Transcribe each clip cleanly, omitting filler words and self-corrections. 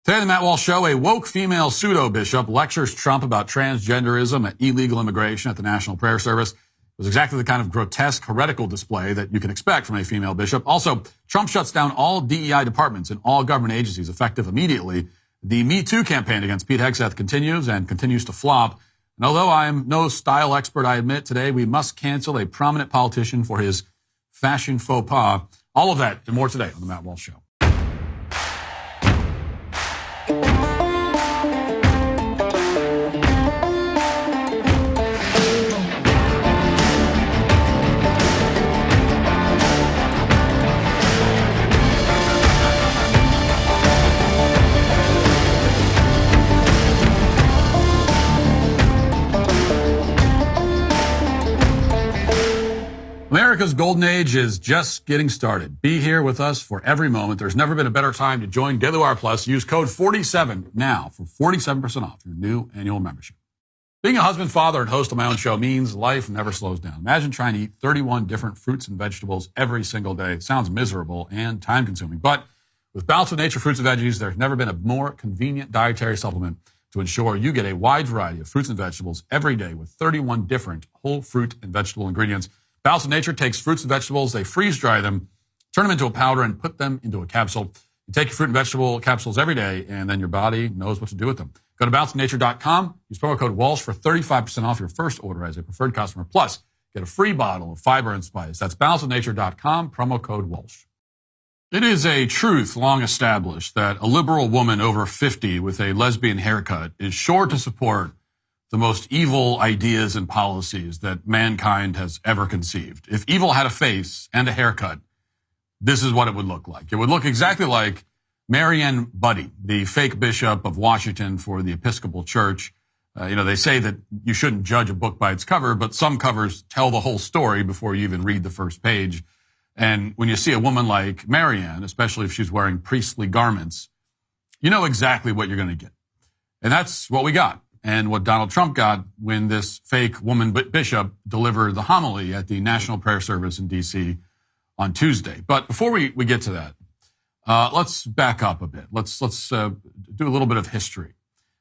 Today on the Matt Walsh Show, a woke female pseudo-bishop lectures Trump about transgenderism and illegal immigration at the National Prayer Service. It was exactly the kind of grotesque, heretical display that you can expect from a female bishop. Also, Trump shuts down all DEI departments and all government agencies effective immediately. The Me Too campaign against Pete Hegseth continues and continues to flop. And although I am no style expert, I admit today we must cancel a prominent politician for his fashion faux pas. All of that and more today on the Matt Walsh Show. America's golden age is just getting started. Be here with us for every moment. There's never been a better time to join Daily Wire Plus. Use code 47 now for 47% off your new annual membership. Being a husband, father, and host of my own show means life never slows down. Imagine trying to eat 31 different fruits and vegetables every single day. It sounds miserable and time-consuming. But with Balance of Nature fruits and veggies, there's never been a more convenient dietary supplement to ensure you get a wide variety of fruits and vegetables every day with 31 different whole fruit and vegetable ingredients. Balance of Nature takes fruits and vegetables, they freeze-dry them, turn them into a powder, and put them into a capsule. You take your fruit and vegetable capsules every day, and then your body knows what to do with them. Go to balanceofnature.com, use promo code Walsh for 35% off your first order as a preferred customer. Plus, get a free bottle of fiber and spice. That's balanceofnature.com, promo code Walsh. It is a truth long established that a liberal woman over 50 with a lesbian haircut is sure to support the most evil ideas and policies that mankind has ever conceived. If evil had a face and a haircut, this is what it would look like. It would look exactly like Marianne Budde, the fake bishop of Washington for the Episcopal Church. They say that you shouldn't judge a book by its cover, but some covers tell the whole story before you even read the first page. And when you see a woman like Marianne, especially if she's wearing priestly garments, you know exactly what you're going to get. And that's what we got. And what Donald Trump got when this fake woman bishop delivered the homily at the National Prayer Service in D.C. on Tuesday. But before we get to that, let's back up a bit. Let's do a little bit of history.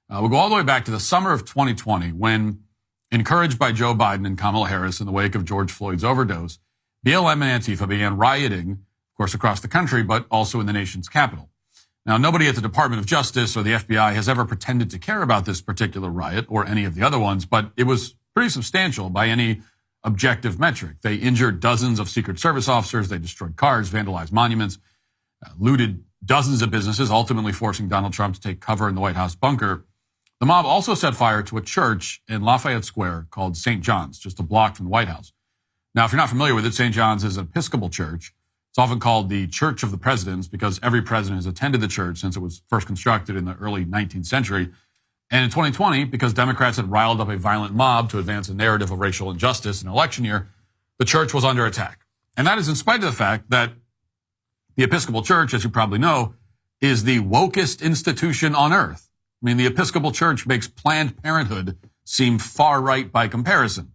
We'll go all the way back to the summer of 2020 when, encouraged by Joe Biden and Kamala Harris in the wake of George Floyd's overdose, BLM and Antifa began rioting, of course, across the country, but also in the nation's capital. Now, nobody at the Department of Justice or the FBI has ever pretended to care about this particular riot or any of the other ones, but it was pretty substantial by any objective metric. They injured dozens of Secret Service officers. They destroyed cars, vandalized monuments, looted dozens of businesses, ultimately forcing Donald Trump to take cover in the White House bunker. The mob also set fire to a church in Lafayette Square called St. John's, just a block from the White House. Now, if you're not familiar with it, St. John's is an Episcopal church. It's often called the Church of the Presidents because every president has attended the church since it was first constructed in the early 19th century. And in 2020, because Democrats had riled up a violent mob to advance a narrative of racial injustice in an election year, the church was under attack. And that is in spite of the fact that the Episcopal Church, as you probably know, is the wokest institution on earth. I mean, the Episcopal Church makes Planned Parenthood seem far right by comparison.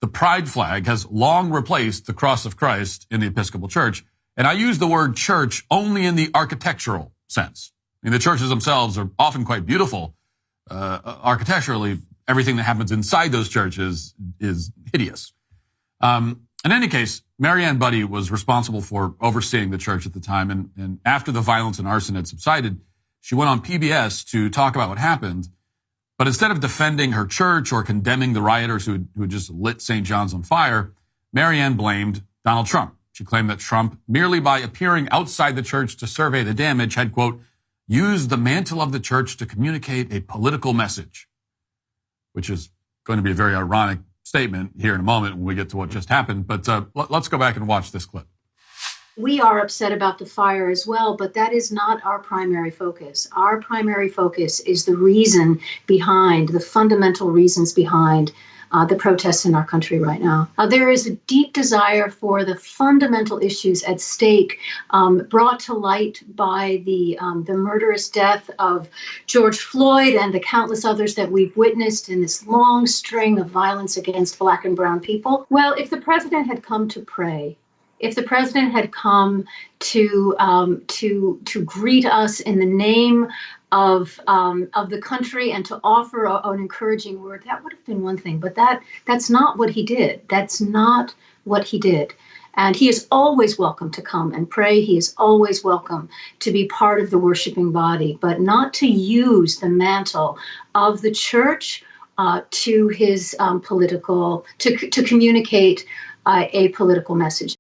The pride flag has long replaced the cross of Christ in the Episcopal Church. And I use the word church only in the architectural sense. I mean, the churches themselves are often quite beautiful. Architecturally, everything that happens inside those churches is hideous. In any case, Marianne Budde was responsible for overseeing the church at the time. And after the violence and arson had subsided, she went on PBS to talk about what happened. But instead of defending her church or condemning the rioters who had just lit St. John's on fire, Marianne blamed Donald Trump. She claimed that Trump, merely by appearing outside the church to survey the damage, had, quote, used the mantle of the church to communicate a political message, which is going to be a very ironic statement here in a moment when we get to what just happened. But let's go back and watch this clip. We are upset about the fire as well, but that is not our primary focus. Our primary focus is the reason behind, the fundamental reasons behind the protests in our country right now. There is a deep desire for the fundamental issues at stake brought to light by the murderous death of George Floyd and the countless others that we've witnessed in this long string of violence against Black and brown people. Well, if the president had come to pray, if the president had come to greet us in the name of the country and to offer an encouraging word, that would have been one thing. But that's not what he did. That's not what he did. And he is always welcome to come and pray. He is always welcome to be part of the worshiping body, but not to use the mantle of the church to his to communicate a political message.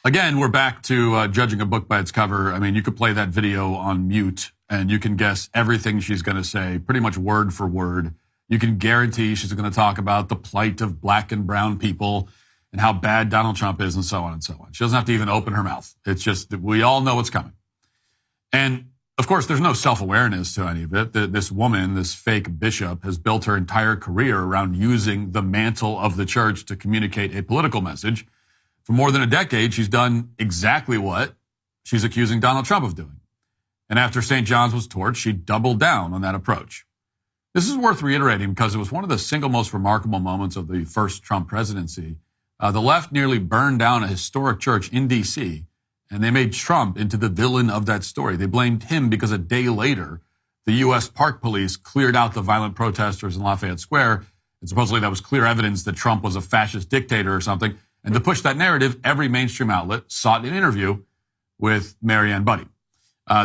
Again, we're back to judging a book by its cover. I mean, you could play that video on mute and you can guess everything she's going to say, pretty much word for word. You can guarantee she's going to talk about the plight of black and brown people and how bad Donald Trump is and so on and so on. She doesn't have to even open her mouth. It's just that we all know what's coming. And of course, there's no self-awareness to any of it. This woman, this fake bishop, has built her entire career around using the mantle of the church to communicate a political message. For more than a decade, she's done exactly what she's accusing Donald Trump of doing. And after St. John's was torched, she doubled down on that approach. This is worth reiterating because it was one of the single most remarkable moments of the first Trump presidency. The left nearly burned down a historic church in D.C., and they made Trump into the villain of that story. They blamed him because a day later, the U.S. Park Police cleared out the violent protesters in Lafayette Square. And supposedly that was clear evidence that Trump was a fascist dictator or something. And to push that narrative, every mainstream outlet sought an interview with Marianne Budde.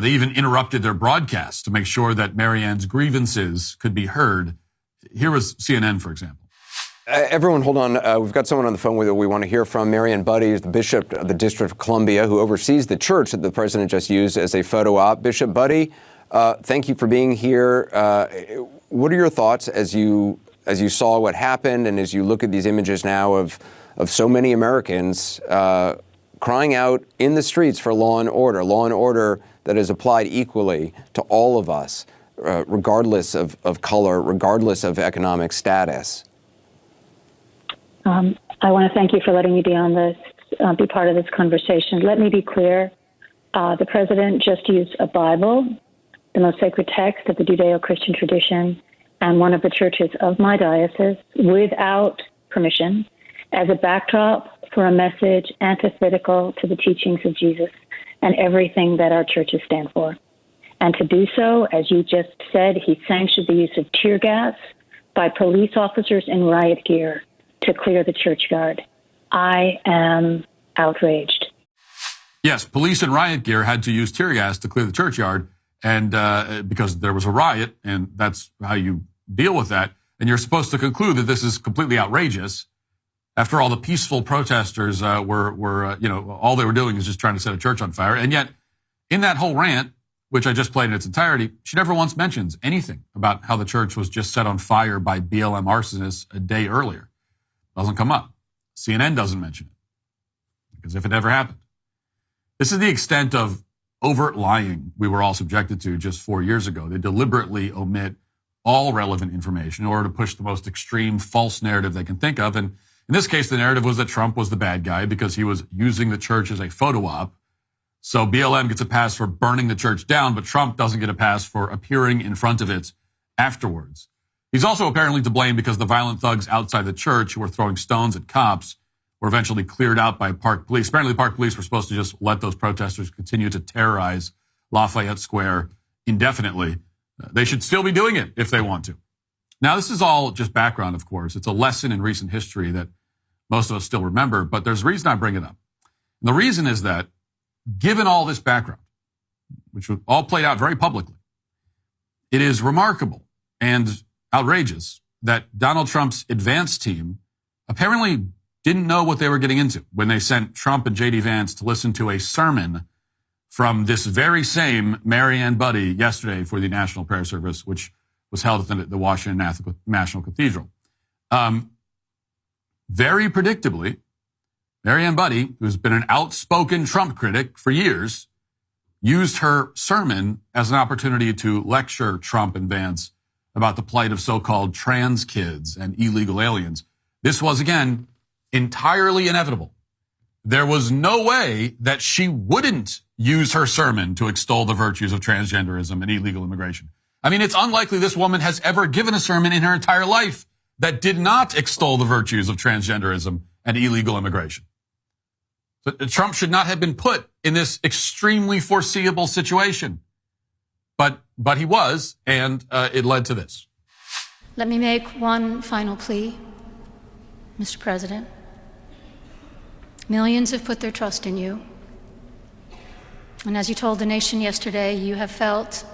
They even interrupted their broadcast to make sure that Marianne's grievances could be heard. Here was CNN, for example. Everyone, hold on. We've got someone on the phone with we want to hear from. Marianne Budde is the Bishop of the District of Columbia, who oversees the church that the president just used as a photo op. Bishop Budde, thank you for being here. What are your thoughts as you saw what happened and as you look at these images now of so many Americans crying out in the streets for law and order that is applied equally to all of us, regardless of color, regardless of economic status? I want to thank you for letting me be on this, be part of this conversation. Let me be clear. The president just used a Bible, the most sacred text of the Judeo-Christian tradition, and one of the churches of my diocese, without permission, as a backdrop for a message antithetical to the teachings of Jesus and everything that our churches stand for. And to do so, as you just said, he sanctioned the use of tear gas by police officers in riot gear to clear the churchyard. I am outraged. Yes, police in riot gear had to use tear gas to clear the churchyard, and because there was a riot, and that's how you deal with that. And you're supposed to conclude that this is completely outrageous. After all, the peaceful protesters were all they were doing is just trying to set a church on fire. And yet, in that whole rant, which I just played in its entirety, she never once mentions anything about how the church was just set on fire by BLM arsonists a day earlier. Doesn't come up. CNN doesn't mention it, as if it never happened. This is the extent of overt lying we were all subjected to just 4 years ago. They deliberately omit all relevant information in order to push the most extreme false narrative they can think of. And in this case, the narrative was that Trump was the bad guy because he was using the church as a photo op. So BLM gets a pass for burning the church down, but Trump doesn't get a pass for appearing in front of it afterwards. He's also apparently to blame because the violent thugs outside the church who were throwing stones at cops were eventually cleared out by Park Police. Apparently, the Park Police were supposed to just let those protesters continue to terrorize Lafayette Square indefinitely. They should still be doing it if they want to. Now, this is all just background, of course. It's a lesson in recent history that most of us still remember, but there's a reason I bring it up. And the reason is that, given all this background, which all played out very publicly, it is remarkable and outrageous that Donald Trump's advance team apparently didn't know what they were getting into when they sent Trump and J.D. Vance to listen to a sermon from this very same Marianne Budde yesterday for the National Prayer Service, which was held at the Washington National Cathedral. Very predictably, Marianne Budde, who's been an outspoken Trump critic for years, used her sermon as an opportunity to lecture Trump and Vance about the plight of so-called trans kids and illegal aliens. This was, again, entirely inevitable. There was no way that she wouldn't use her sermon to extol the virtues of transgenderism and illegal immigration. I mean, it's unlikely this woman has ever given a sermon in her entire life that did not extol the virtues of transgenderism and illegal immigration. So Trump should not have been put in this extremely foreseeable situation. But but he was, and it led to this. Let me make one final plea, Mr. President. Millions have put their trust in you. And as you told the nation yesterday, you have felt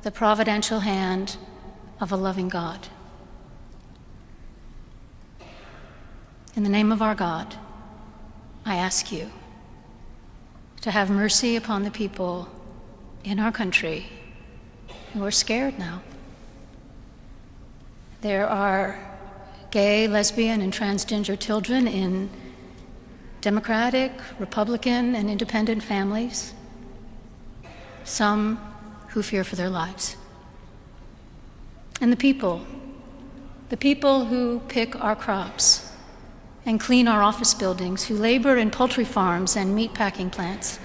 the providential hand of a loving God. In the name of our God, I ask you to have mercy upon the people in our country who are scared now. There are gay, lesbian, and transgender children in Democratic, Republican, and independent families, some who fear for their lives. And the people who pick our crops and clean our office buildings, who labor in poultry farms and meat packing plants,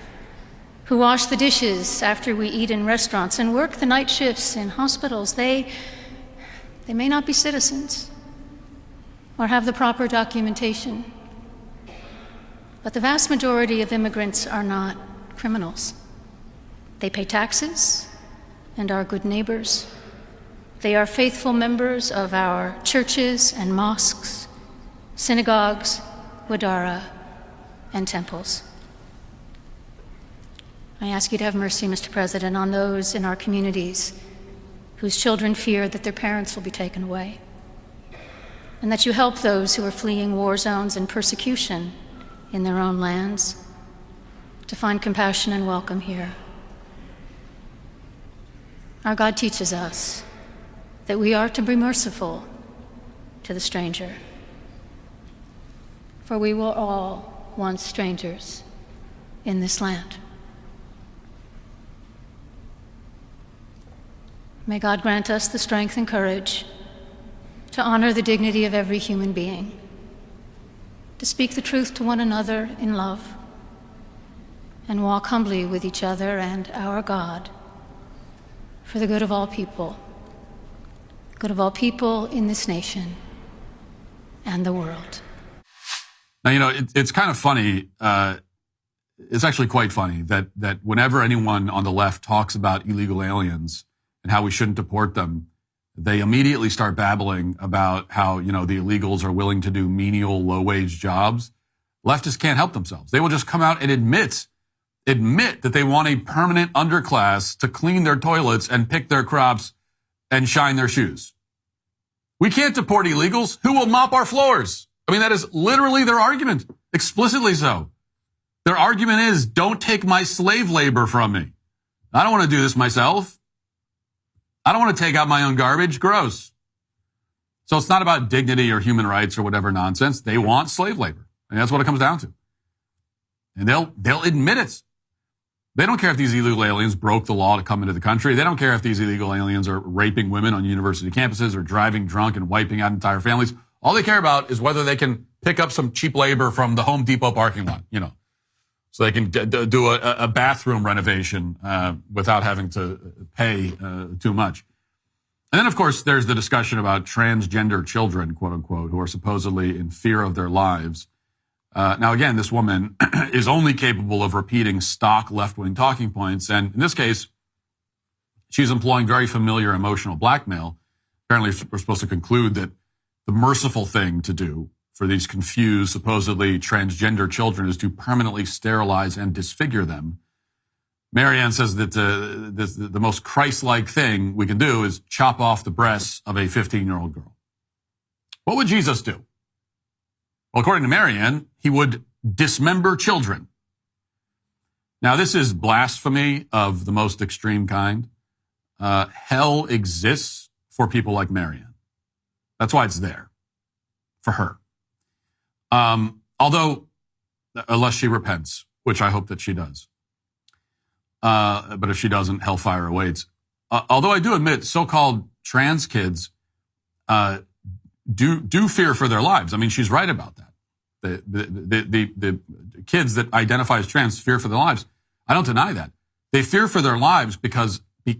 who wash the dishes after we eat in restaurants and work the night shifts in hospitals, they may not be citizens or have the proper documentation, but the vast majority of immigrants are not criminals. They pay taxes and are good neighbors. They are faithful members of our churches and mosques, synagogues, wadara, and temples. I ask you to have mercy, Mr. President, on those in our communities whose children fear that their parents will be taken away, and that you help those who are fleeing war zones and persecution in their own lands to find compassion and welcome here. Our God teaches us that we are to be merciful to the stranger, for we were all once strangers in this land. May God grant us the strength and courage to honor the dignity of every human being, to speak the truth to one another in love, and walk humbly with each other and our God for the good of all people in this nation and the world. Now, you know, it's kind of funny. It's actually quite funny that whenever anyone on the left talks about illegal aliens and how we shouldn't deport them, they immediately start babbling about how, you know, the illegals are willing to do menial, low-wage jobs. Leftists can't help themselves. They will just come out and admit that they want a permanent underclass to clean their toilets and pick their crops and shine their shoes. We can't deport illegals. Who will mop our floors? I mean, that is literally their argument, explicitly so. Their argument is, don't take my slave labor from me. I don't want to do this myself. I don't want to take out my own garbage. Gross. So it's not about dignity or human rights or whatever nonsense. They want slave labor. And that's what it comes down to. And they'll admit it. They don't care if these illegal aliens broke the law to come into the country. They don't care if these illegal aliens are raping women on university campuses or driving drunk and wiping out entire families. All they care about is whether they can pick up some cheap labor from the Home Depot parking lot, you know, so they can do a bathroom renovation without having to pay too much. And then, of course, there's the discussion about transgender children, quote unquote, who are supposedly in fear of their lives. Now, again, this woman is only capable of repeating stock left-wing talking points. And in this case, she's employing very familiar emotional blackmail. Apparently, we're supposed to conclude that the merciful thing to do for these confused, supposedly transgender children is to permanently sterilize and disfigure them. Marianne says that the most Christ-like thing we can do is chop off the breasts of a 15-year-old girl. What would Jesus do? Well, according to Marianne, he would dismember children. Now, this is blasphemy of the most extreme kind. Hell exists for people like Marianne. That's why it's there, for her. Although, unless she repents, which I hope that she does. But if she doesn't, hellfire awaits. Although I do admit, so-called trans kids do fear for their lives. I mean, she's right about that. The kids that identify as trans fear for their lives. I don't deny that. They fear for their lives because the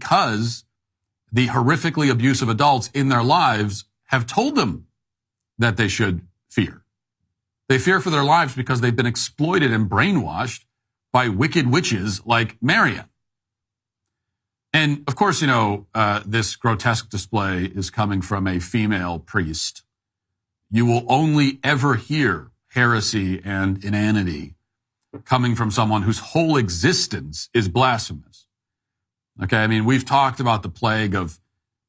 horrifically abusive adults in their lives have told them that they should fear. They fear for their lives because they've been exploited and brainwashed by wicked witches like Marianne. And of course, this grotesque display is coming from a female priest. You will only ever hear heresy and inanity coming from someone whose whole existence is blasphemous. Okay, I mean, we've talked about the plague of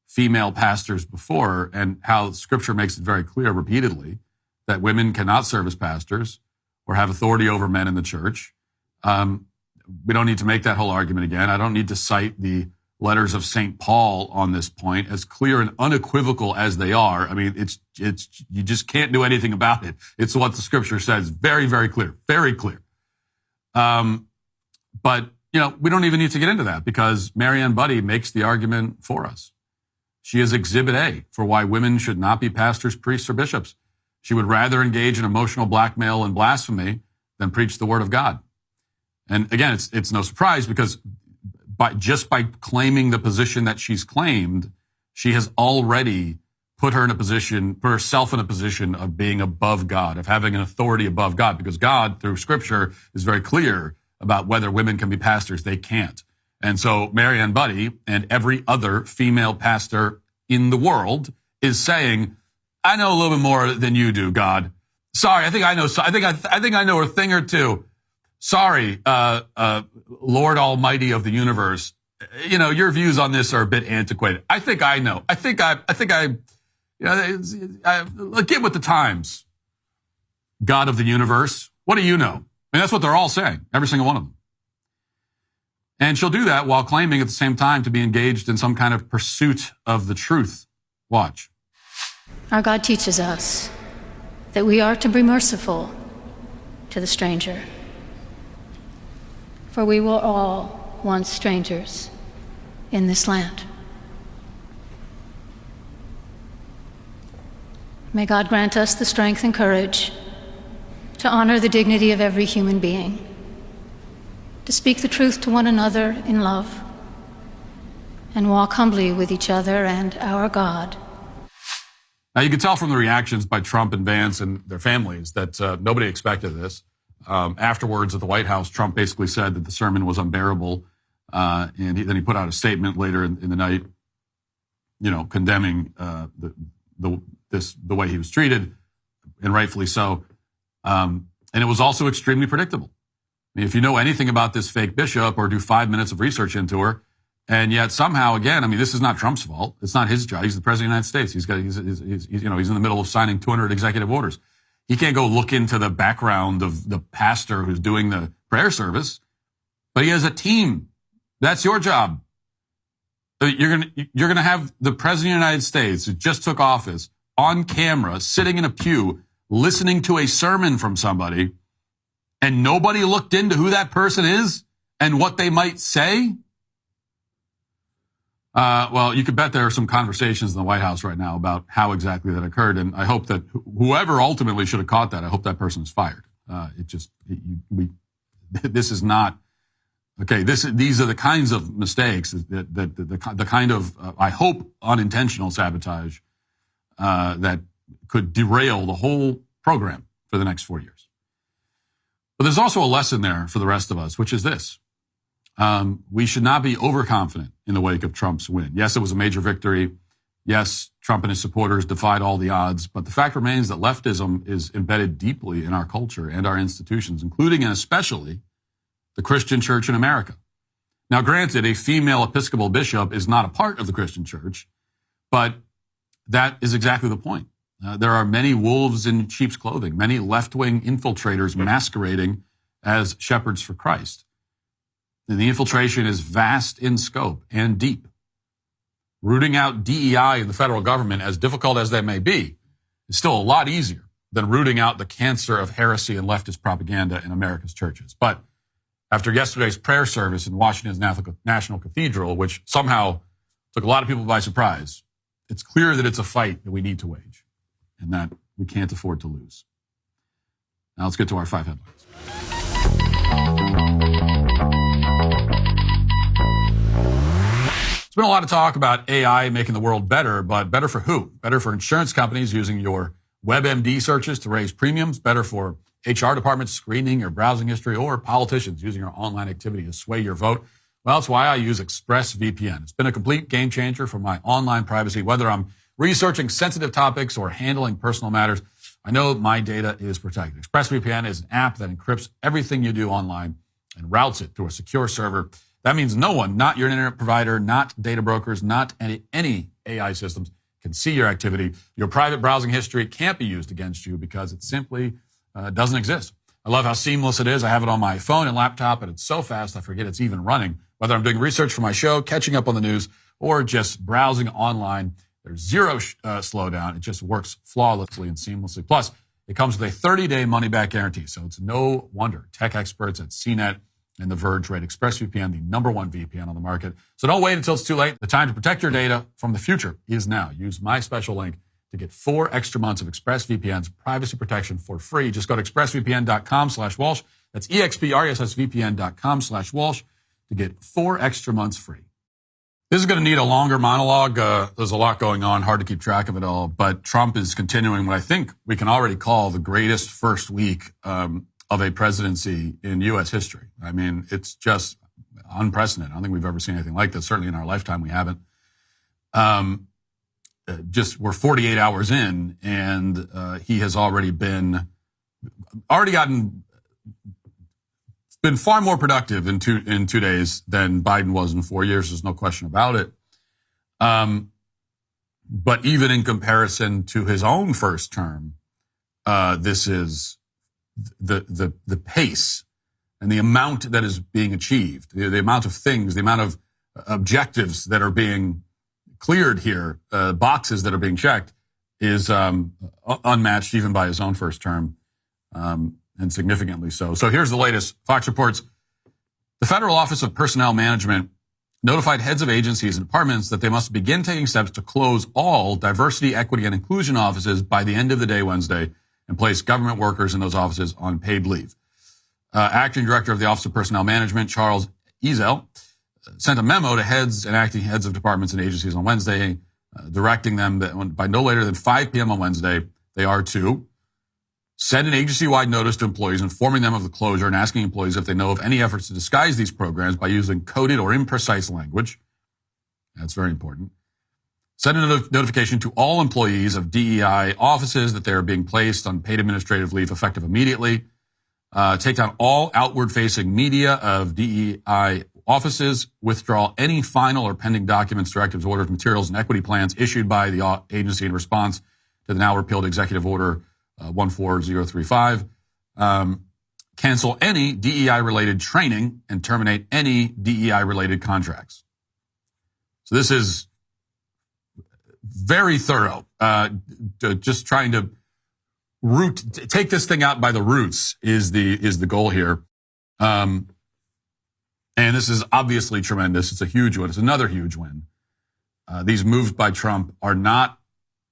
female pastors before and how Scripture makes it very clear repeatedly that women cannot serve as pastors or have authority over men in the church. We don't need to make that whole argument again. I don't need to cite the letters of St. Paul on this point, as clear and unequivocal as they are. I mean, it's you just can't do anything about it. It's what the Scripture says. Very, very clear. Very clear. But, we don't even need to get into that because Marianne Budde makes the argument for us. She is Exhibit A for why women should not be pastors, priests, or bishops. She would rather engage in emotional blackmail and blasphemy than preach the word of God. And again, it's no surprise because by claiming the position that she's claimed, she has already put herself in a position of being above God, of having an authority above God, because God, through Scripture, is very clear about whether women can be pastors. They can't. And so Marianne Budde and every other female pastor in the world is saying, I know a little bit more than you do, God. Sorry, I think I know a thing or two. Sorry, Lord Almighty of the universe. Your views on this are a bit antiquated. I think I know. I think I get with the times. God of the universe. What do you know? I mean, that's what they're all saying. Every single one of them. And she'll do that while claiming at the same time to be engaged in some kind of pursuit of the truth. Watch. Our God teaches us that we are to be merciful to the stranger, for we were all once strangers in this land. May God grant us the strength and courage to honor the dignity of every human being, to speak the truth to one another in love, and walk humbly with each other and our God. Now, you can tell from the reactions by Trump and Vance and their families that nobody expected this. Afterwards at the White House, Trump basically said that the sermon was unbearable, and then he put out a statement later in the night, condemning the way he was treated, and rightfully so. And it was also extremely predictable. I mean, if you know anything about this fake bishop or do 5 minutes of research into her, and yet somehow, again, I mean, this is not Trump's fault. It's not his job. He's the president of the United States. He's in the middle of signing 200 executive orders. He can't go look into the background of the pastor who's doing the prayer service, but he has a team. That's your job. You're going to have the president of the United States who just took office on camera, sitting in a pew, listening to a sermon from somebody, and nobody looked into who that person is and what they might say. Well, you could bet there are some conversations in the White House right now about how exactly that occurred. And I hope that whoever ultimately should have caught that, I hope that person is fired. This is not, okay, these are the kinds of mistakes, the kind of, I hope, unintentional sabotage that could derail the whole program for the next 4 years. But there's also a lesson there for the rest of us, which is this. We should not be overconfident in the wake of Trump's win. Yes, it was a major victory. Yes, Trump and his supporters defied all the odds. But the fact remains that leftism is embedded deeply in our culture and our institutions, including and especially the Christian church in America. Now, granted, a female Episcopal bishop is not a part of the Christian church, but that is exactly the point. There are many wolves in sheep's clothing, many left-wing infiltrators masquerading as shepherds for Christ. And the infiltration is vast in scope and deep. Rooting out DEI in the federal government, as difficult as that may be, is still a lot easier than rooting out the cancer of heresy and leftist propaganda in America's churches. But after yesterday's prayer service in Washington's National Cathedral, which somehow took a lot of people by surprise, it's clear that it's a fight that we need to wage and that we can't afford to lose. Now let's get to our 5 headlines. There's been a lot of talk about AI making the world better, but better for who? Better for insurance companies using your WebMD searches to raise premiums, better for HR departments screening your browsing history, or politicians using your online activity to sway your vote. Well, that's why I use ExpressVPN. It's been a complete game changer for my online privacy, whether I'm researching sensitive topics or handling personal matters. I know my data is protected. ExpressVPN is an app that encrypts everything you do online and routes it to a secure server. That means no one, not your internet provider, not data brokers, not any AI systems, can see your activity. Your private browsing history can't be used against you because it simply doesn't exist. I love how seamless it is. I have it on my phone and laptop, and it's so fast I forget it's even running. Whether I'm doing research for my show, catching up on the news, or just browsing online, there's zero slowdown. It just works flawlessly and seamlessly. Plus, it comes with a 30-day money-back guarantee, so it's no wonder tech experts at CNET and The Verge rate ExpressVPN the #1 VPN on the market. So don't wait until it's too late. The time to protect your data from the future is now. Use my special link to get 4 extra months of ExpressVPN's privacy protection for free. Just go to expressvpn.com/Walsh. That's expressvpn.com/Walsh to get 4 extra months free. This is going to need a longer monologue. There's a lot going on, hard to keep track of it all. But Trump is continuing what I think we can already call the greatest first week of a presidency in U.S. history. I mean, it's just unprecedented. I don't think we've ever seen anything like this. Certainly in our lifetime, we haven't. We're 48 hours in, and he has been far more productive in 2 days than Biden was in 4 years. There's no question about it. But even in comparison to his own first term, this is the pace and the amount that is being achieved, the amount of things, the amount of objectives that are being cleared here, boxes that are being checked, is unmatched even by his own first term, and significantly so. So here's the latest. Fox reports the Federal Office of Personnel Management notified heads of agencies and departments that they must begin taking steps to close all diversity, equity, and inclusion offices by the end of the day Wednesday and place government workers in those offices on paid leave. Acting Director of the Office of Personnel Management, Charles Ezel, sent a memo to heads and acting heads of departments and agencies on Wednesday, directing them that by no later than 5 p.m. on Wednesday, they are to send an agency-wide notice to employees informing them of the closure and asking employees if they know of any efforts to disguise these programs by using coded or imprecise language. That's very important. Send a notification to all employees of DEI offices that they are being placed on paid administrative leave effective immediately. Take down all outward-facing media of DEI offices. Withdraw any final or pending documents, directives, orders, materials, and equity plans issued by the agency in response to the now repealed Executive Order 14035. Cancel any DEI-related training and terminate any DEI-related contracts. So this is very thorough. Just trying to take this thing out by the roots is the goal here. And this is obviously tremendous. It's a huge win. It's another huge win. These moves by Trump are not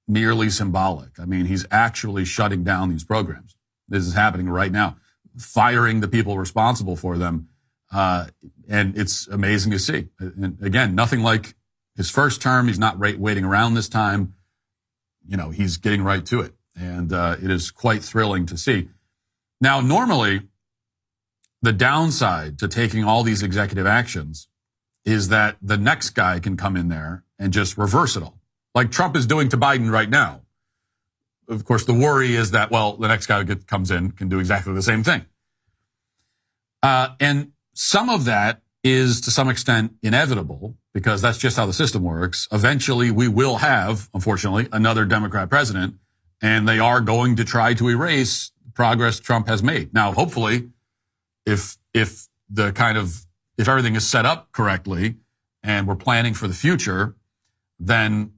merely symbolic. I mean, he's actually shutting down these programs. This is happening right now, firing the people responsible for them. And it's amazing to see. And again, nothing like his first term. He's not waiting around this time. He's getting right to it. And it is quite thrilling to see. Now, normally, the downside to taking all these executive actions is that the next guy can come in there and just reverse it all, like Trump is doing to Biden right now. Of course, the worry is that, the next guy who comes in can do exactly the same thing. And some of that is to some extent inevitable because that's just how the system works. Eventually, we will have, unfortunately, another Democrat president, and they are going to try to erase progress Trump has made. Now, hopefully, if everything is set up correctly and we're planning for the future, then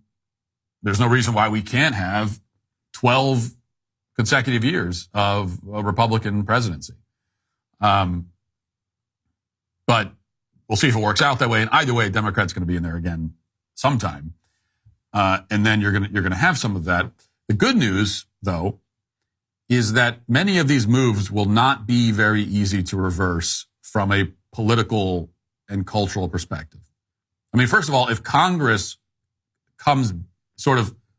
there's no reason why we can't have 12 consecutive years of a Republican presidency. But we'll see if it works out that way. And either way, Democrats going to be in there again sometime. And then you're going to have some of that. The good news, though, is that many of these moves will not be very easy to reverse from a political and cultural perspective. I mean, first of all, if Congress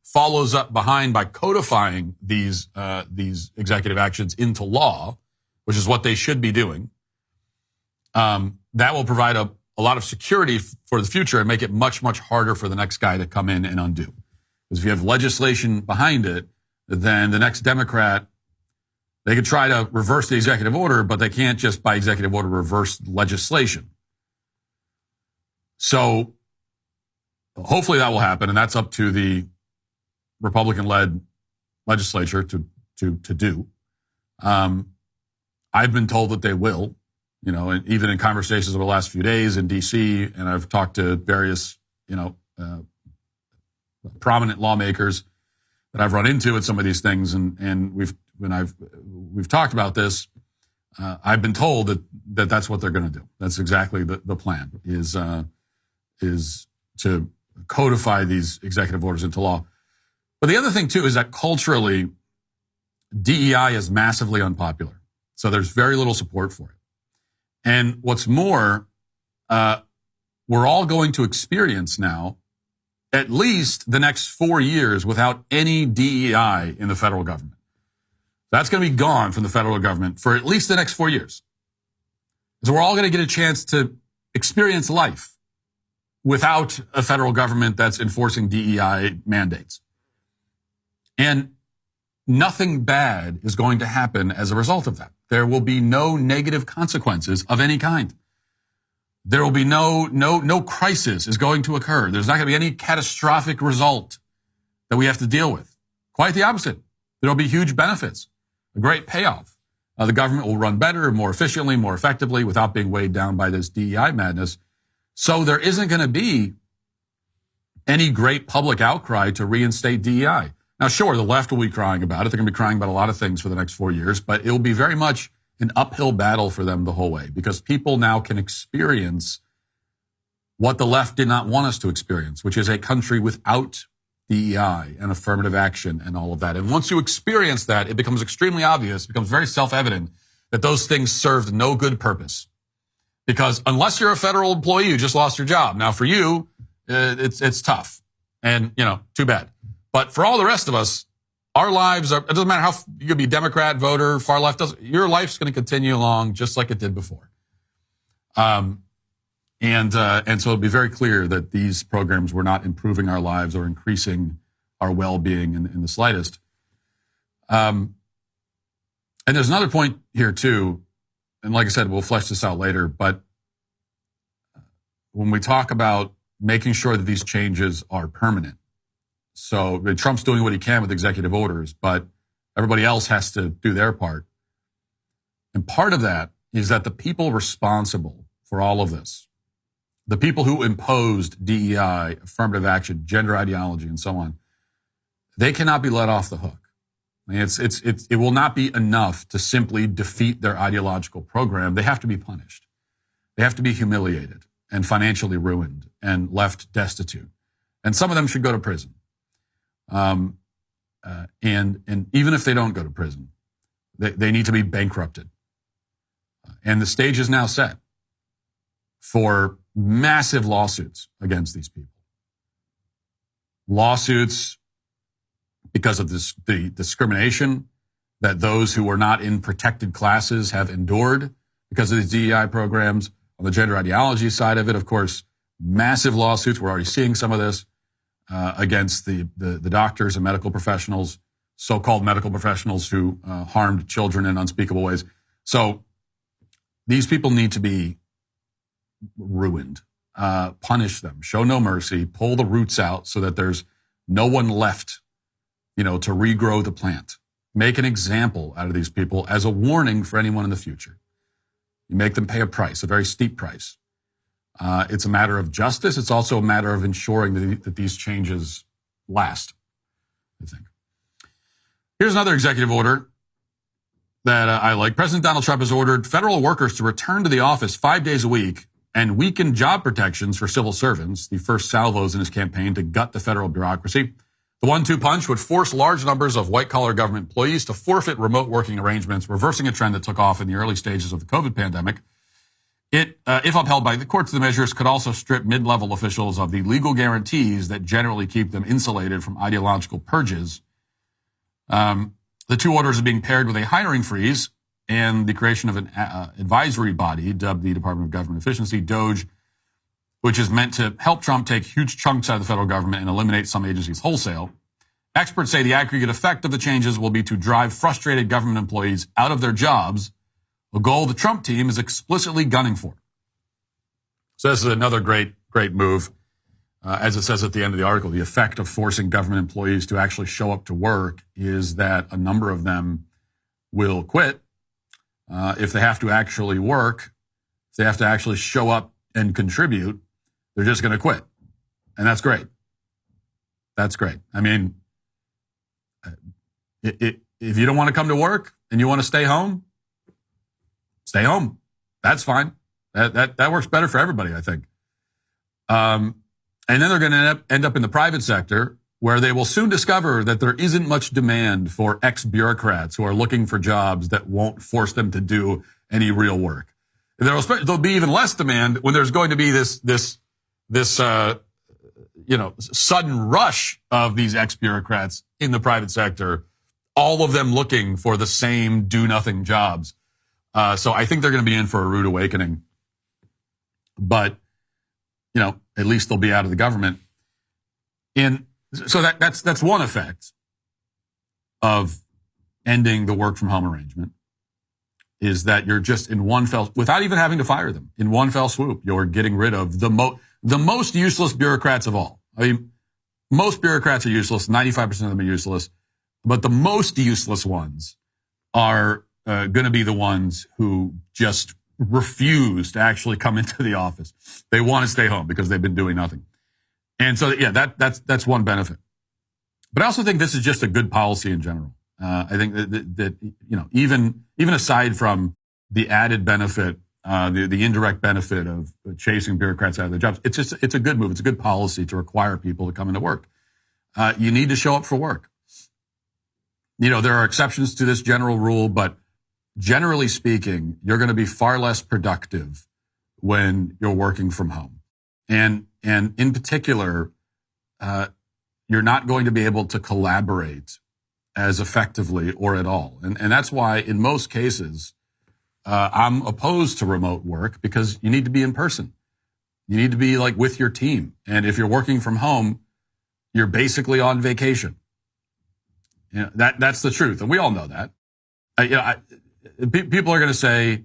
follows up behind by codifying these executive actions into law, which is what they should be doing, that will provide a a lot of security for the future and make it much, much harder for the next guy to come in and undo. Because if you have legislation behind it, then the next Democrat, they could try to reverse the executive order, but they can't just by executive order reverse legislation. So hopefully that will happen, and that's up to the Republican-led legislature to do. I've been told that they will, and even in conversations over the last few days in D.C., and I've talked to various, prominent lawmakers that I've run into at some of these things, and we've talked about this. I've been told that that's what they're going to do. That's exactly the plan is to codify these executive orders into law. But the other thing too is that culturally, DEI is massively unpopular. So there's very little support for it. And what's more, we're all going to experience now at least the next 4 years without any DEI in the federal government. That's going to be gone from the federal government for at least the next 4 years. So we're all going to get a chance to experience life without a federal government that's enforcing DEI mandates. And nothing bad is going to happen as a result of that. There will be no negative consequences of any kind. There will be no crisis is going to occur. There's not going to be any catastrophic result that we have to deal with. Quite the opposite. There will be huge benefits, a great payoff. The government will run better, more efficiently, more effectively without being weighed down by this DEI madness. So there isn't going to be any great public outcry to reinstate DEI. Now, sure, the left will be crying about it. They're going to be crying about a lot of things for the next 4 years, but it will be very much an uphill battle for them the whole way because people now can experience what the left did not want us to experience, which is a country without DEI and affirmative action and all of that. And once you experience that, it becomes extremely obvious, it becomes very self-evident that those things served no good purpose. Because unless you're a federal employee, you just lost your job. Now, for you, it's tough. And, too bad. But for all the rest of us, our lives it doesn't matter how you could be Democrat, voter, far left, your life's going to continue along just like it did before. And so it'll be very clear that these programs were not improving our lives or increasing our well-being in the slightest. And there's another point here too, and like I said, we'll flesh this out later, but when we talk about making sure that these changes are permanent, so Trump's doing what he can with executive orders, but everybody else has to do their part. And part of that is that the people responsible for all of this, the people who imposed DEI, affirmative action, gender ideology, and so on, they cannot be let off the hook. I mean, it will not be enough to simply defeat their ideological program. They have to be punished. They have to be humiliated and financially ruined and left destitute. And some of them should go to prison. And even if they don't go to prison, they need to be bankrupted. And the stage is now set for massive lawsuits against these people. Lawsuits because of the discrimination that those who were not in protected classes have endured because of these DEI programs. On the gender ideology side of it, of course, massive lawsuits. We're already seeing some of this. Against the doctors and medical professionals, so-called medical professionals who harmed children in unspeakable ways. So these people need to be ruined, punish them, show no mercy, pull the roots out so that there's no one left, to regrow the plant. Make an example out of these people as a warning for anyone in the future. You make them pay a price, a very steep price. It's a matter of justice. It's also a matter of ensuring that these changes last, I think. Here's another executive order that I like. President Donald Trump has ordered federal workers to return to the office 5 days a week and weaken job protections for civil servants, the first salvos in his campaign to gut the federal bureaucracy. The 1-2 punch would force large numbers of white-collar government employees to forfeit remote working arrangements, reversing a trend that took off in the early stages of the COVID pandemic. It, if upheld by the courts, the measures could also strip mid-level officials of the legal guarantees that generally keep them insulated from ideological purges. The two orders are being paired with a hiring freeze and the creation of an advisory body dubbed the Department of Government Efficiency, DOGE, which is meant to help Trump take huge chunks out of the federal government and eliminate some agencies wholesale. Experts say the aggregate effect of the changes will be to drive frustrated government employees out of their jobs, a goal the Trump team is explicitly gunning for. So this is another great move. As it says at the end of the article, the effect of forcing government employees to actually show up to work is that a number of them will quit if they have to actually work. If they have to actually show up and contribute, they're just going to quit. And that's great. That's great. I mean, if you don't want to come to work and you want to stay home, stay home. That's fine. That works better for everybody, I think. And then they're going to end up in the private sector, where they will soon discover that there isn't much demand for ex-bureaucrats who are looking for jobs that won't force them to do any real work. There'll be even less demand when there's going to be this sudden rush of these ex-bureaucrats in the private sector, all of them looking for the same do-nothing jobs. So I think they're going to be in for a rude awakening. But, at least they'll be out of the government. And so that's one effect of ending the work from home arrangement, is that you're just in one fell, without even having to fire them, in one fell swoop, you're getting rid of the most useless bureaucrats of all. I mean, most bureaucrats are useless. 95% of them are useless. But the most useless ones are going to be the ones who just refuse to actually come into the office. They want to stay home because they've been doing nothing. And so, yeah, that's one benefit. But I also think this is just a good policy in general. I think that even aside from the added benefit, the indirect benefit of chasing bureaucrats out of their jobs, it's a good move. It's a good policy to require people to come into work. You need to show up for work. There are exceptions to this general rule, but generally speaking, you're going to be far less productive when you're working from home. And in particular, you're not going to be able to collaborate as effectively or at all. And that's why in most cases, I'm opposed to remote work, because you need to be in person. You need to be like with your team. And if you're working from home, you're basically on vacation. That's the truth. And we all know that. People are going to say,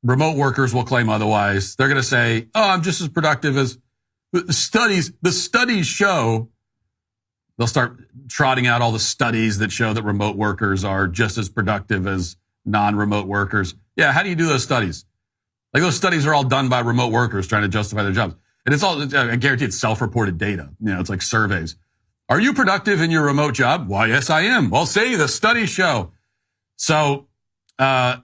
remote workers will claim otherwise. They're going to say, oh, I'm just as productive as the studies show. They'll start trotting out all the studies that show that remote workers are just as productive as non-remote workers. Yeah, how do you do those studies? Like, those studies are all done by remote workers trying to justify their jobs. And it's all, I guarantee it's self-reported data. It's like surveys. Are you productive in your remote job? Why, yes, I am. Well, see, the studies show. So, this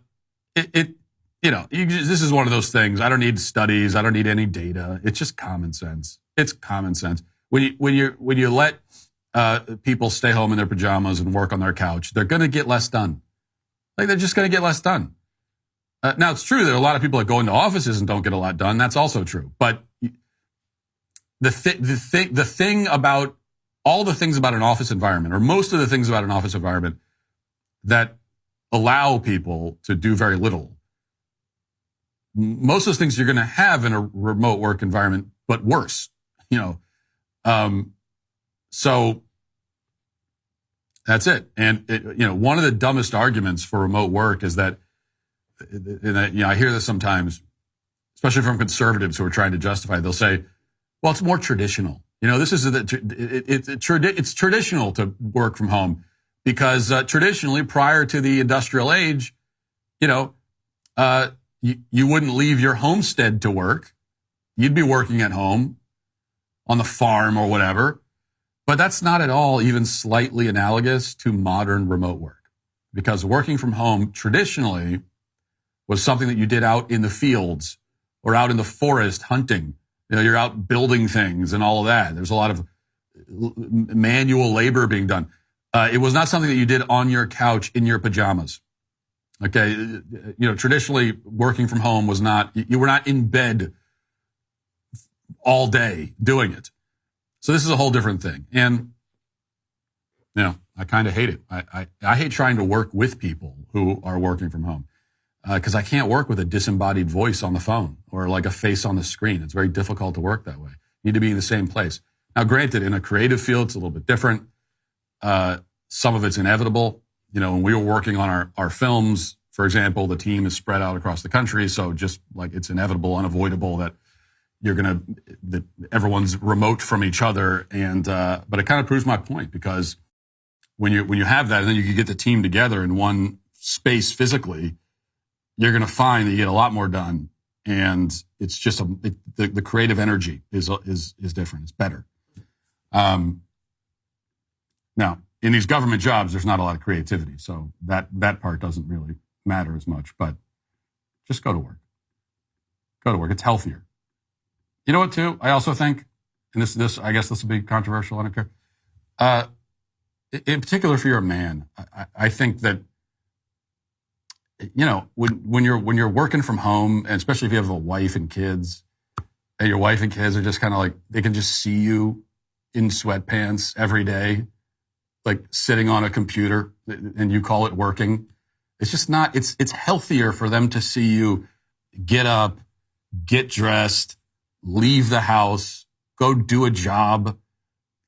is one of those things. I don't need studies. I don't need any data. It's just common sense. It's common sense. When you let people stay home in their pajamas and work on their couch, they're going to get less done. They're just going to get less done. Now, it's true that a lot of people that go into offices and don't get a lot done. That's also true. But the thing about all the things about an office environment, or most of the things about an office environment that allow people to do very little, most of those things you're going to have in a remote work environment, but worse. So that's it. And one of the dumbest arguments for remote work is that, I hear this sometimes, especially from conservatives who are trying to justify it. They'll say, well, it's more traditional. It's traditional to work from home because traditionally, prior to the industrial age, you wouldn't leave your homestead to work. You'd be working at home on the farm or whatever. But that's not at all even slightly analogous to modern remote work, because working from home traditionally was something that you did out in the fields or out in the forest hunting. You're out building things and all of that. There's a lot of manual labor being done. It was not something that you did on your couch in your pajamas. Okay. Traditionally working from home was not, you were not in bed all day doing it. So this is a whole different thing. And, I kind of hate it. I hate trying to work with people who are working from home because I can't work with a disembodied voice on the phone. or like a face on the screen. It's very difficult to work that way. You need to be in the same place. Now, granted, in a creative field, it's a little bit different. Some of it's inevitable. You know, when we were working on our films, for example, the team is spread out across the country. So just like it's inevitable, unavoidable that that everyone's remote from each other. And, but it kind of proves my point, because when you have that and then you can get the team together in one space physically, you're going to find that you get a lot more done. And it's just the creative energy is different. It's better. Now, in these government jobs, there's not a lot of creativity. So that part doesn't really matter as much, but just go to work. Go to work. It's healthier. You know what, too? I also think, and this I guess this will be controversial, I don't care. In particular, if you're a man, I think that, you know, when you're working from home, and especially if you have a wife and kids, and your wife and kids are just kind of like, they can just see you in sweatpants every day, like sitting on a computer, and you call it working. It's just not, it's healthier for them to see you get up, get dressed, leave the house, go do a job,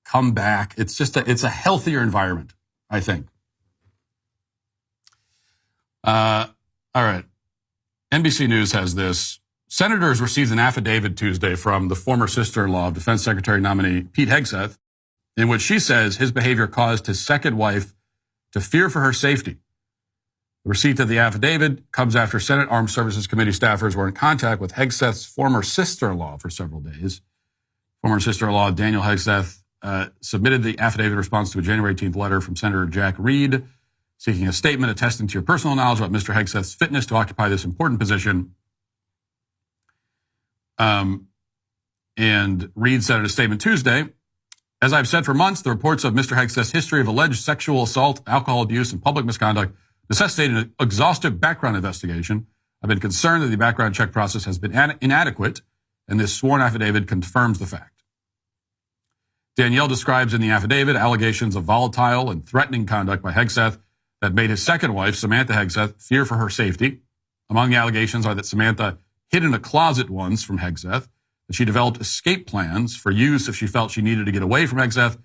come back. It's just it's a healthier environment, I think. All right. NBC News has this. Senators received an affidavit Tuesday from the former sister-in-law of Defense Secretary nominee Pete Hegseth, in which she says his behavior caused his second wife to fear for her safety. The receipt of the affidavit comes after Senate Armed Services Committee staffers were in contact with Hegseth's former sister-in-law for several days. Former sister-in-law Daniel Hegseth submitted the affidavit in response to a January 18th letter from Senator Jack Reed seeking a statement attesting to your personal knowledge about Mr. Hegseth's fitness to occupy this important position. And Reed said in a statement Tuesday, as I've said for months, the reports of Mr. Hegseth's history of alleged sexual assault, alcohol abuse, and public misconduct necessitated an exhaustive background investigation. I've been concerned that the background check process has been inadequate, and this sworn affidavit confirms the fact. Danielle describes in the affidavit allegations of volatile and threatening conduct by Hegseth that made his second wife, Samantha Hegseth, fear for her safety. Among the allegations are that Samantha hid in a closet once from Hegseth, that she developed escape plans for use if she felt she needed to get away from Hegseth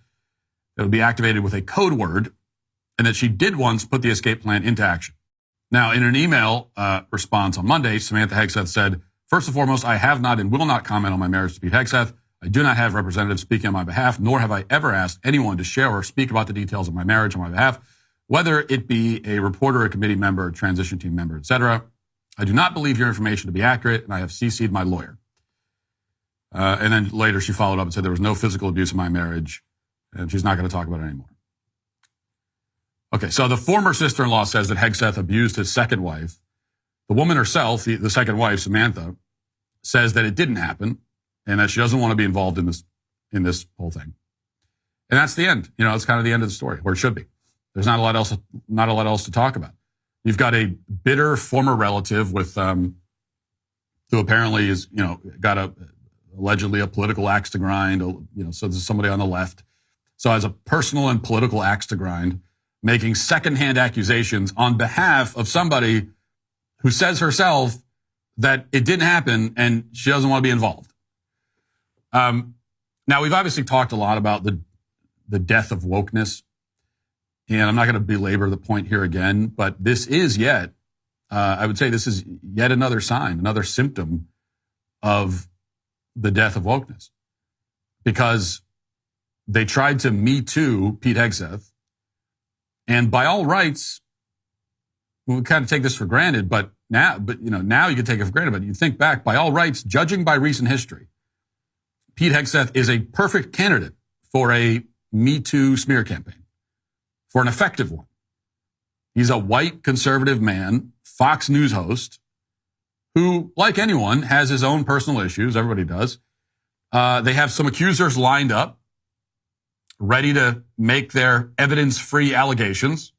that would be activated with a code word, and that she did once put the escape plan into action. Now, in an email response on Monday, Samantha Hegseth said, first and foremost, I have not and will not comment on my marriage to Pete Hegseth. I do not have representatives speaking on my behalf, nor have I ever asked anyone to share or speak about the details of my marriage on my behalf, whether it be a reporter, a committee member, a transition team member, etc. I do not believe your information to be accurate, and I have CC'd my lawyer. And then later she followed up and said there was no physical abuse in my marriage, and she's not going to talk about it anymore. Okay, so the former sister-in-law says that Hegseth abused his second wife. The woman herself, the second wife, Samantha, says that it didn't happen and that she doesn't want to be involved in this whole thing. And that's the end. You know, it's kind of the end of the story, where it should be. There's not a lot else to talk about. You've got a bitter former relative with who apparently is, you know, got allegedly a political axe to grind. You know, so there's somebody on the left. So as a personal and political axe to grind, making secondhand accusations on behalf of somebody who says herself that it didn't happen and she doesn't want to be involved. Now, we've obviously talked a lot about the death of wokeness, and I'm not going to belabor the point here again, but this is I would say this is yet another sign, another symptom of the death of wokeness, because they tried to Me Too Pete Hegseth. And by all rights, we kind of take this for granted, but now you can take it for granted. But you think back, by all rights, judging by recent history, Pete Hegseth is a perfect candidate for a Me Too smear campaign, for an effective one. He's a white conservative man, Fox News host, who, like anyone, has his own personal issues. Everybody does. They have some accusers lined up, ready to make their evidence-free allegations.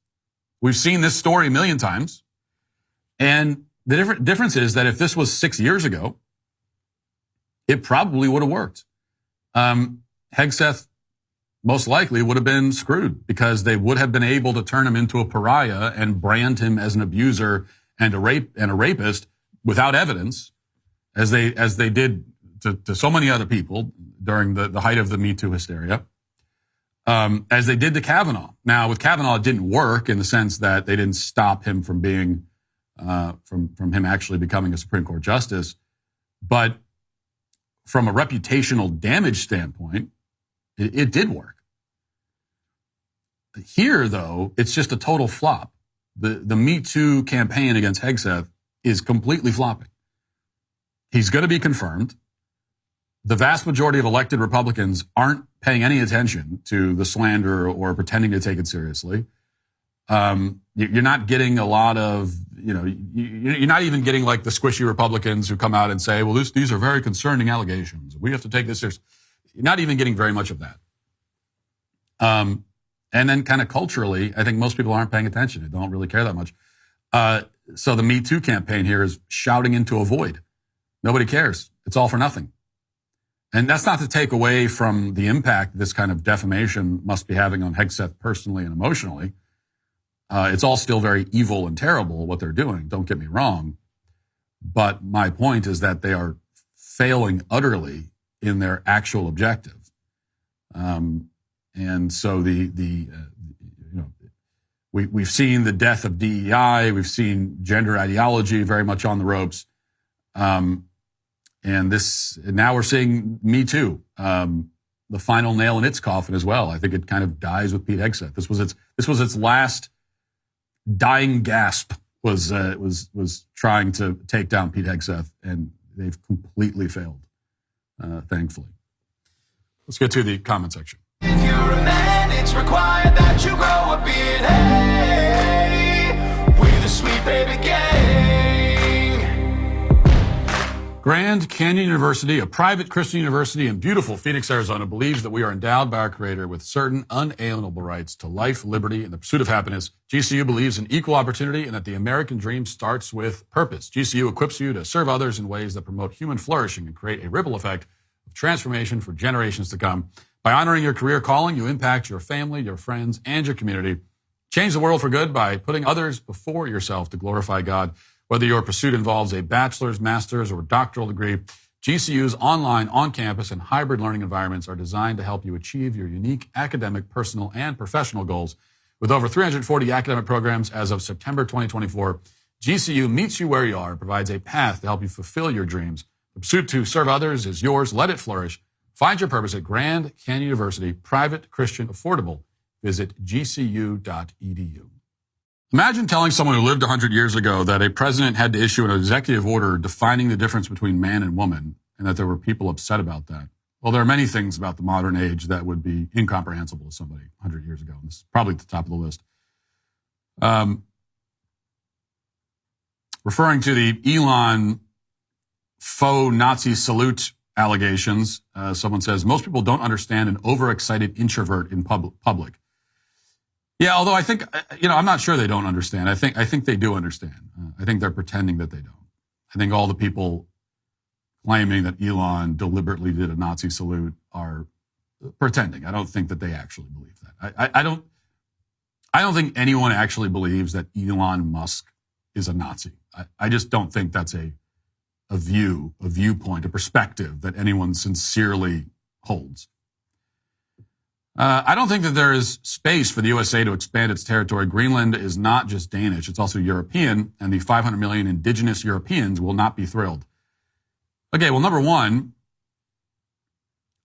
We've seen this story a million times. And the difference is that if this was 6 years ago, it probably would have worked. Hegseth most likely would have been screwed, because they would have been able to turn him into a pariah and brand him as an abuser and a rapist without evidence. as they did to so many other people during the height of the Me Too hysteria, as they did to Kavanaugh. Now, with Kavanaugh, it didn't work in the sense that they didn't stop him from being, from him actually becoming a Supreme Court justice. But from a reputational damage standpoint, it did work. Here, though, it's just a total flop. The Me Too campaign against Hegseth is completely flopping. He's going to be confirmed. The vast majority of elected Republicans aren't paying any attention to the slander or pretending to take it seriously. You're not getting a lot of, you're not even getting like the squishy Republicans who come out and say, well, these are very concerning allegations. We have to take this seriously. You're not even getting very much of that. And then kind of culturally, I think most people aren't paying attention. They don't really care that much. So the Me Too campaign here is shouting into a void. Nobody cares. It's all for nothing. And that's not to take away from the impact this kind of defamation must be having on Hegseth personally and emotionally. It's all still very evil and terrible what they're doing. Don't get me wrong. But my point is that they are failing utterly in their actual objective. And so we've seen the death of DEI. We've seen gender ideology very much on the ropes. And now we're seeing Me Too, the final nail in its coffin as well. I think it kind of dies with Pete Hegseth. This was its last dying gasp, was trying to take down Pete Hegseth, and they've completely failed, thankfully. Let's get to the comment section. If you're a man, it's required that you grow a beard. Hey, we're the Sweet Baby Gang. Grand Canyon University, a private Christian university in beautiful Phoenix, Arizona, believes that we are endowed by our Creator with certain unalienable rights to life, liberty, and the pursuit of happiness. GCU believes in equal opportunity and that the American dream starts with purpose. GCU equips you to serve others in ways that promote human flourishing and create a ripple effect of transformation for generations to come. By honoring your career calling, you impact your family, your friends, and your community. Change the world for good by putting others before yourself to glorify God. Whether your pursuit involves a bachelor's, master's, or doctoral degree, GCU's online, on-campus, and hybrid learning environments are designed to help you achieve your unique academic, personal, and professional goals. With over 340 academic programs as of September 2024, GCU meets you where you are and provides a path to help you fulfill your dreams. The pursuit to serve others is yours. Let it flourish. Find your purpose at Grand Canyon University, private, Christian, affordable. Visit gcu.edu. Imagine telling someone who lived 100 years ago that a president had to issue an executive order defining the difference between man and woman, and that there were people upset about that. Well, there are many things about the modern age that would be incomprehensible to somebody 100 years ago. And this is probably at the top of the list. Referring to the Elon faux Nazi salute allegations, someone says, most people don't understand an overexcited introvert in public. Yeah, although I think, I'm not sure they don't understand. I think they do understand. I think they're pretending that they don't. I think all the people claiming that Elon deliberately did a Nazi salute are pretending. I don't think that they actually believe that. I don't think anyone actually believes that Elon Musk is a Nazi. I just don't think that's a viewpoint, a perspective that anyone sincerely holds. I don't think that there is space for the USA to expand its territory. Greenland is not just Danish, it's also European, and the 500 million indigenous Europeans will not be thrilled. Okay, well, number one,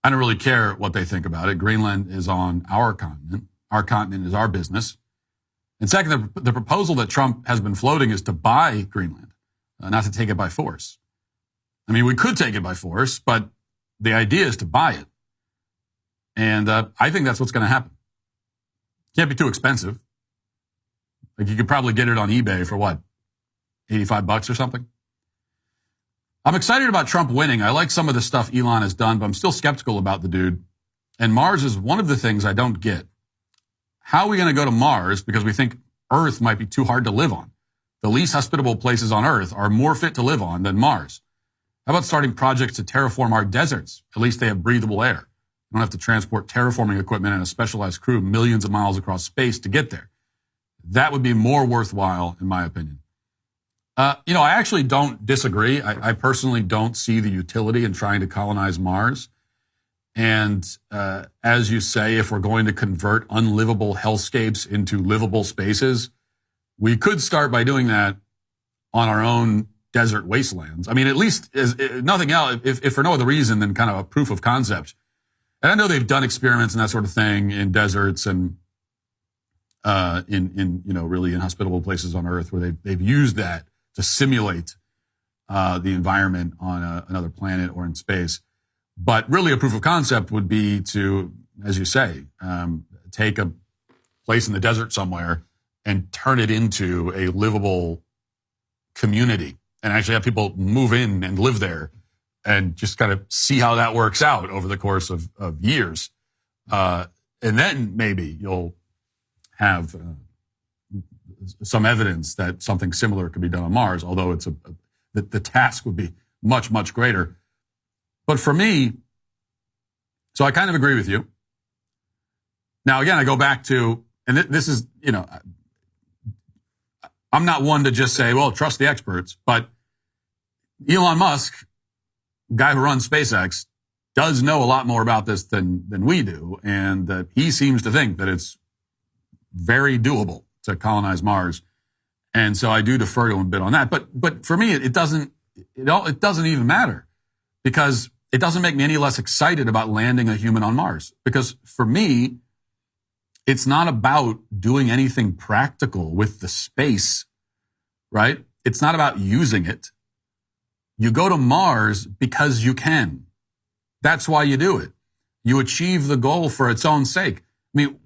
I don't really care what they think about it. Greenland is on our continent. Our continent is our business. And second, the proposal that Trump has been floating is to buy Greenland, not to take it by force. I mean, we could take it by force, but the idea is to buy it. And I think that's what's going to happen. Can't be too expensive. Like you could probably get it on eBay for what, $85 or something? I'm excited about Trump winning. I like some of the stuff Elon has done, but I'm still skeptical about the dude. And Mars is one of the things I don't get. How are we going to go to Mars because we think Earth might be too hard to live on? The least hospitable places on Earth are more fit to live on than Mars. How about starting projects to terraform our deserts? At least they have breathable air. You don't have to transport terraforming equipment and a specialized crew millions of miles across space to get there. That would be more worthwhile, in my opinion. I actually don't disagree. I personally don't see the utility in trying to colonize Mars. And as you say, if we're going to convert unlivable hellscapes into livable spaces, we could start by doing that on our own desert wastelands. I mean, at least as nothing else, if for no other reason than kind of a proof of concept. And I know they've done experiments and that sort of thing in deserts and in really inhospitable places on Earth where they've used that to simulate the environment on another planet or in space. But really a proof of concept would be to, as you say, take a place in the desert somewhere and turn it into a livable community and actually have people move in and live there and just kind of see how that works out over the course of years. And then maybe you'll have some evidence that something similar could be done on Mars, although the task would be much, much greater. But for me, so I kind of agree with you. Now, again, I go back to, and this is, I'm not one to just say, well, trust the experts, but Elon Musk, guy who runs SpaceX, does know a lot more about this than we do. And he seems to think that it's very doable to colonize Mars. And so I do defer to him a bit on that. But for me, it doesn't even matter because it doesn't make me any less excited about landing a human on Mars. Because for me, it's not about doing anything practical with the space, right? It's not about using it. You go to Mars because you can. That's why you do it. You achieve the goal for its own sake. I mean,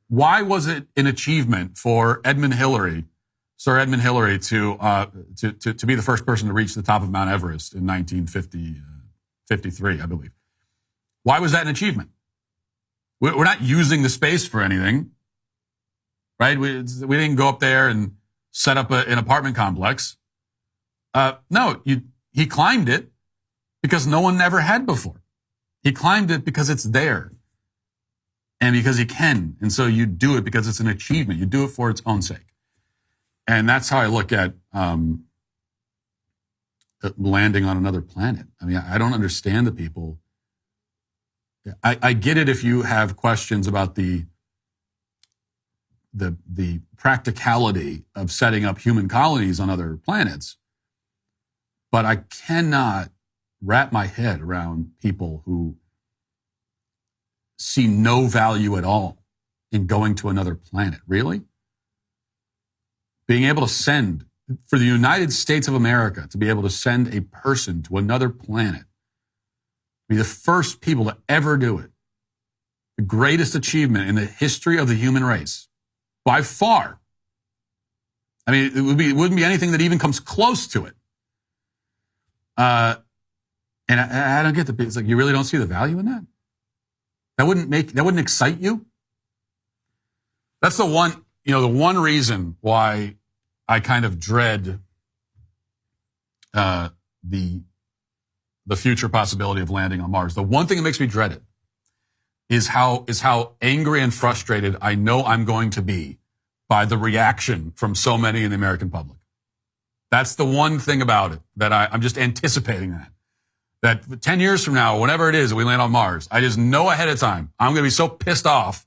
why was it an achievement for Sir Edmund Hillary, to be the first person to reach the top of Mount Everest in 1953, I believe? Why was that an achievement? We're not using the space for anything, right? We didn't go up there and set up an apartment complex. No, he climbed it because no one ever had before. He climbed it because it's there and because he can. And so you do it because it's an achievement. You do it for its own sake. And that's how I look at landing on another planet. I mean, I don't understand the people. I get it if you have questions about the practicality of setting up human colonies on other planets. But I cannot wrap my head around people who see no value at all in going to another planet. Really? Being able to send, for the United States of America, to be able to send a person to another planet, be the first people to ever do it, the greatest achievement in the history of the human race, by far. I mean, it wouldn't be anything that even comes close to it. And I don't get the, it's like, you really don't see the value in that? That wouldn't excite you? That's the one reason why I kind of dread the future possibility of landing on Mars. The one thing that makes me dread it is how angry and frustrated I know I'm going to be by the reaction from so many in the American public. That's the one thing about it that I'm just anticipating that 10 years from now, whenever it is that we land on Mars, I just know ahead of time, I'm going to be so pissed off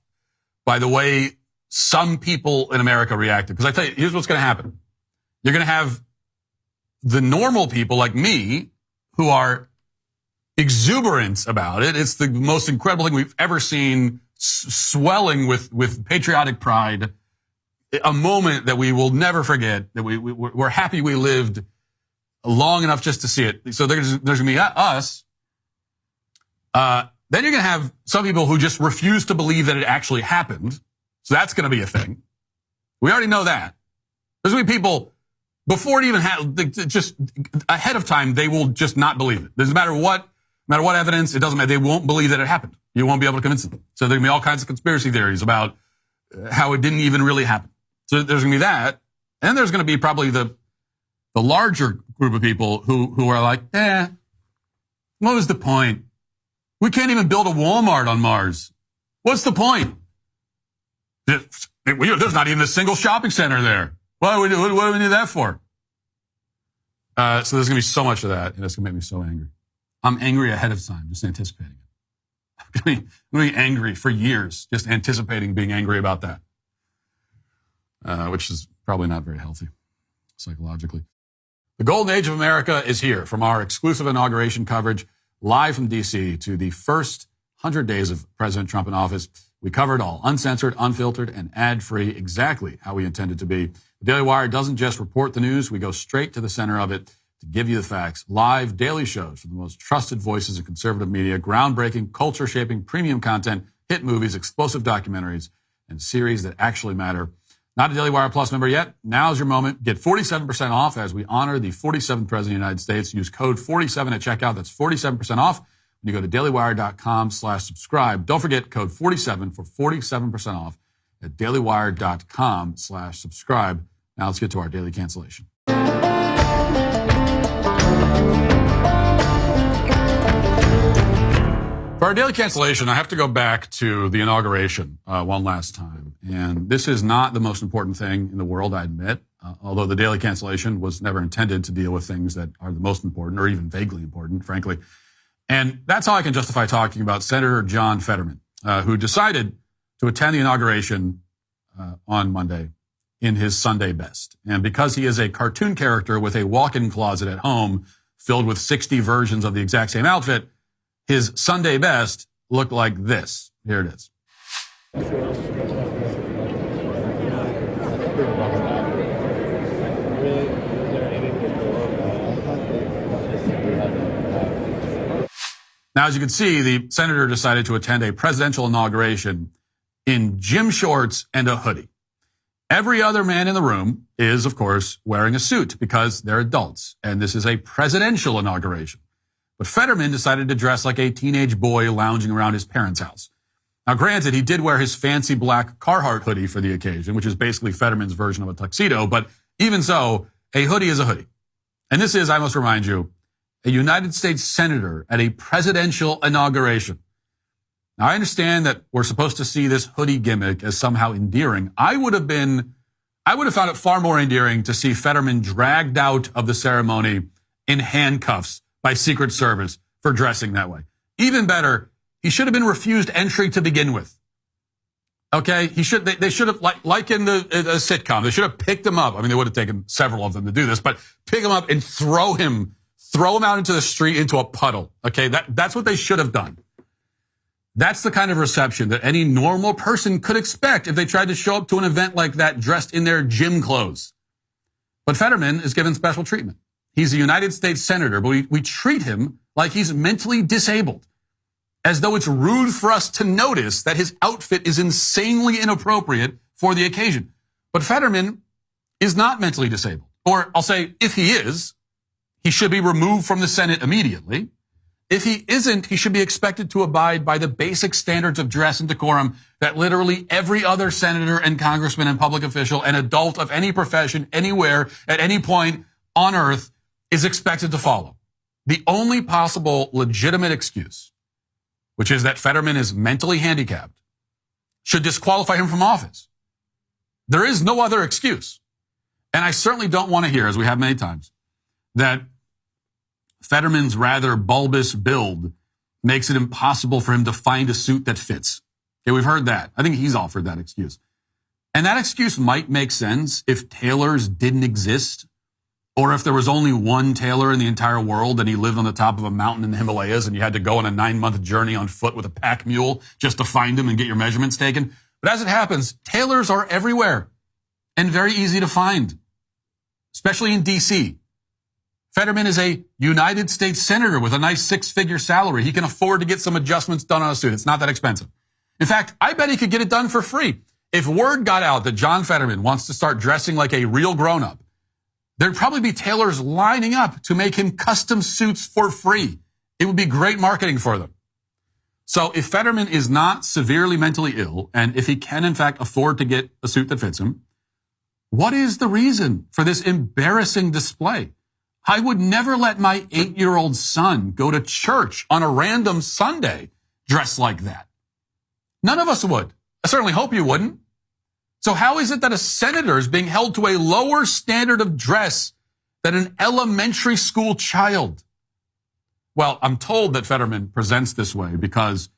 by the way some people in America reacted. Because I tell you, here's what's going to happen. You're going to have the normal people like me who are exuberant about it. It's the most incredible thing we've ever seen, swelling with patriotic pride. A moment that we will never forget, that we're happy we lived long enough just to see it. So there's going to be us. Then you're going to have some people who just refuse to believe that it actually happened. So that's going to be a thing. We already know that. There's going to be people, before it even happened, just ahead of time, they will just not believe it. Doesn't matter what evidence, it doesn't matter. They won't believe that it happened. You won't be able to convince them. So there's going to be all kinds of conspiracy theories about how it didn't even really happen. So there's going to be that. And then there's going to be probably the larger group of people who are like, what was the point? We can't even build a Walmart on Mars. What's the point? There's not even a single shopping center there. What do we need that for? So there's going to be so much of that, and it's going to make me so angry. I'm angry ahead of time, just anticipating it. I'm going to be angry for years, just anticipating being angry about that, which is probably not very healthy psychologically. The golden age of America is here. From our exclusive inauguration coverage live from D.C. to the first 100 days of President Trump in office, we covered all, uncensored, unfiltered, and ad-free, exactly how we intended to be. The Daily Wire doesn't just report the news. We go straight to the center of it to give you the facts. Live daily shows from the most trusted voices of conservative media, groundbreaking, culture-shaping, premium content, hit movies, explosive documentaries, and series that actually matter. Not a Daily Wire Plus member yet? Now's your moment. Get 47% off as we honor the 47th President of the United States. Use code 47 at checkout. That's 47% off when you go to dailywire.com/subscribe. Don't forget code 47 for 47% off at dailywire.com/subscribe. Now let's get to our daily cancellation. For our daily cancellation, I have to go back to the inauguration one last time. And this is not the most important thing in the world, I admit, although the daily cancellation was never intended to deal with things that are the most important or even vaguely important, frankly. And that's how I can justify talking about Senator John Fetterman, who decided to attend the inauguration on Monday in his Sunday best. And because he is a cartoon character with a walk-in closet at home filled with 60 versions of the exact same outfit, his Sunday best looked like this. Here it is. Now, as you can see, the senator decided to attend a presidential inauguration in gym shorts and a hoodie. Every other man in the room is, of course, wearing a suit because they're adults, and this is a presidential inauguration. But Fetterman decided to dress like a teenage boy lounging around his parents' house. Now, granted, he did wear his fancy black Carhartt hoodie for the occasion, which is basically Fetterman's version of a tuxedo, but even so, a hoodie is a hoodie. And this is, I must remind you, a United States senator at a presidential inauguration. Now, I understand that we're supposed to see this hoodie gimmick as somehow endearing. I would have found it far more endearing to see Fetterman dragged out of the ceremony in handcuffs by Secret Service for dressing that way. Even better, he should have been refused entry to begin with. Okay, they should have, like in a sitcom, they should have picked him up. I mean, they would have taken several of them to do this, but pick him up and throw him out into the street, into a puddle. Okay, that's what they should have done. That's the kind of reception that any normal person could expect if they tried to show up to an event like that dressed in their gym clothes. But Fetterman is given special treatment. He's a United States senator, but we treat him like he's mentally disabled, as though it's rude for us to notice that his outfit is insanely inappropriate for the occasion. But Fetterman is not mentally disabled. Or I'll say, if he is, he should be removed from the Senate immediately. If he isn't, he should be expected to abide by the basic standards of dress and decorum that literally every other senator and congressman and public official and adult of any profession, anywhere, at any point on earth is expected to follow. The only possible legitimate excuse, which is that Fetterman is mentally handicapped, should disqualify him from office. There is no other excuse. And I certainly don't want to hear, as we have many times, that Fetterman's rather bulbous build makes it impossible for him to find a suit that fits. Okay, we've heard that. I think he's offered that excuse. And that excuse might make sense if tailors didn't exist, or if there was only one tailor in the entire world and he lived on the top of a mountain in the Himalayas and you had to go on a 9-month journey on foot with a pack mule just to find him and get your measurements taken. But as it happens, tailors are everywhere and very easy to find, especially in D.C. Fetterman is a United States senator with a nice 6-figure salary. He can afford to get some adjustments done on a suit. It's not that expensive. In fact, I bet he could get it done for free. If word got out that John Fetterman wants to start dressing like a real grown-up, there'd probably be tailors lining up to make him custom suits for free. It would be great marketing for them. So if Fetterman is not severely mentally ill, and if he can in fact afford to get a suit that fits him, what is the reason for this embarrassing display? I would never let my 8-year-old son go to church on a random Sunday dressed like that. None of us would. I certainly hope you wouldn't. So how is it that a senator is being held to a lower standard of dress than an elementary school child. Well, I'm told that Fetterman presents this way because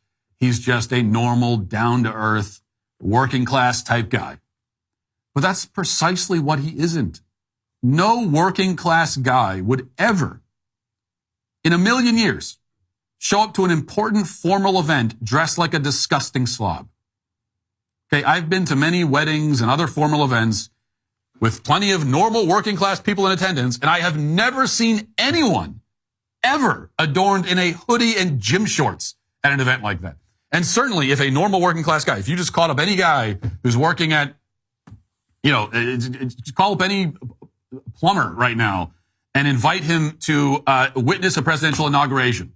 he's just a normal, down-to-earth, working-class type guy. But that's precisely what he isn't. No working-class guy would ever, in a million years, show up to an important formal event dressed like a disgusting slob. Okay, I've been to many weddings and other formal events with plenty of normal working-class people in attendance, and I have never seen anyone ever adorned in a hoodie and gym shorts at an event like that. And certainly, if a normal working-class guy, if you just called up any guy who's working at, call up any plumber right now and invite him to witness a presidential inauguration,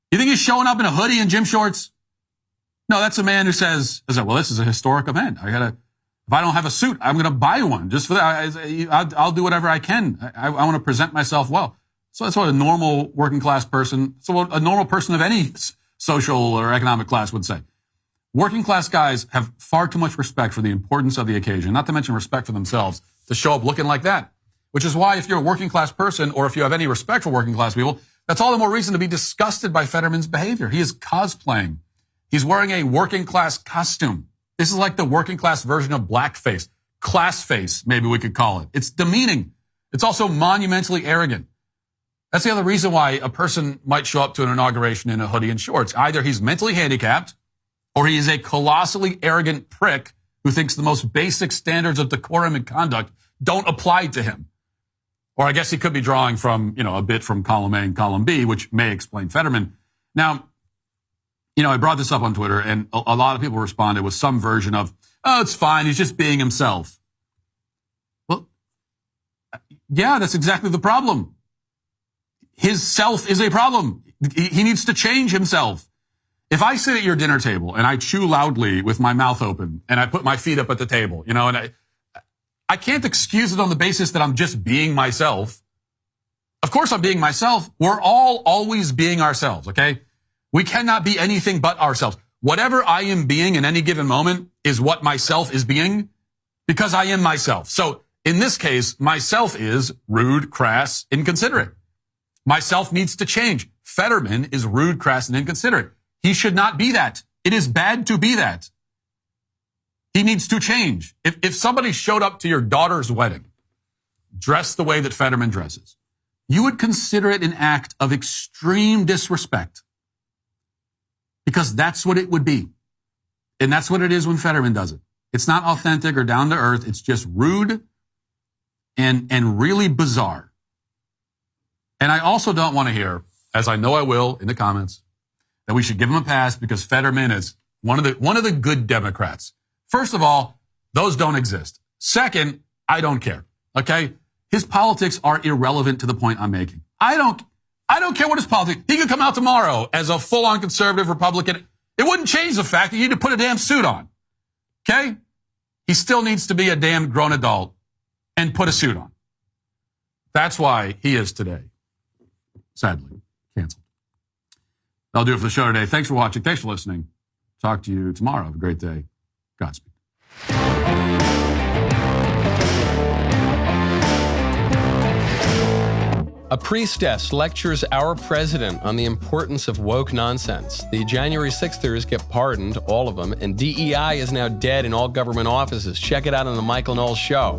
you think he's showing up in a hoodie and gym shorts? No, that's a man who says, well, this is a historic event. If I don't have a suit, I'm going to buy one just for that. I'll do whatever I can. I want to present myself well. So that's what a normal working class person, so what a normal person of any social or economic class would say. Working class guys have far too much respect for the importance of the occasion, not to mention respect for themselves, to show up looking like that. Which is why if you're a working class person or if you have any respect for working class people, that's all the more reason to be disgusted by Fetterman's behavior. He is cosplaying. He's wearing a working class costume. This is like the working class version of blackface. Class face, maybe we could call it. It's demeaning. It's also monumentally arrogant. That's the other reason why a person might show up to an inauguration in a hoodie and shorts. Either he's mentally handicapped or he is a colossally arrogant prick who thinks the most basic standards of decorum and conduct don't apply to him. Or I guess he could be drawing from, a bit from column A and column B, which may explain Fetterman. Now, I brought this up on Twitter, and a lot of people responded with some version of, oh, it's fine, he's just being himself. Well, yeah, that's exactly the problem. His self is a problem. He needs to change himself. If I sit at your dinner table and I chew loudly with my mouth open and I put my feet up at the table, and I can't excuse it on the basis that I'm just being myself. Of course I'm being myself. We're all always being ourselves, okay? We cannot be anything but ourselves. Whatever I am being in any given moment is what myself is being because I am myself. So in this case, myself is rude, crass, inconsiderate. Myself needs to change. Fetterman is rude, crass, and inconsiderate. He should not be that. It is bad to be that. He needs to change. If somebody showed up to your daughter's wedding, dressed the way that Fetterman dresses, you would consider it an act of extreme disrespect. Because that's what it would be. And that's what it is when Fetterman does it. It's not authentic or down to earth. It's just rude and really bizarre. And I also don't want to hear, as I know I will in the comments, that we should give him a pass because Fetterman is one of the good Democrats. First of all, those don't exist. Second, I don't care. Okay? His politics are irrelevant to the point I'm making. I don't care what his politics. He could come out tomorrow as a full-on conservative Republican. It wouldn't change the fact that you need to put a damn suit on. Okay? He still needs to be a damn grown adult and put a suit on. That's why he is today, sadly, canceled. That'll do it for the show today. Thanks for watching. Thanks for listening. Talk to you tomorrow. Have a great day. Godspeed. A priestess lectures our president on the importance of woke nonsense. The January 6thers get pardoned, all of them, and DEI is now dead in all government offices. Check it out on the Michael Knowles Show.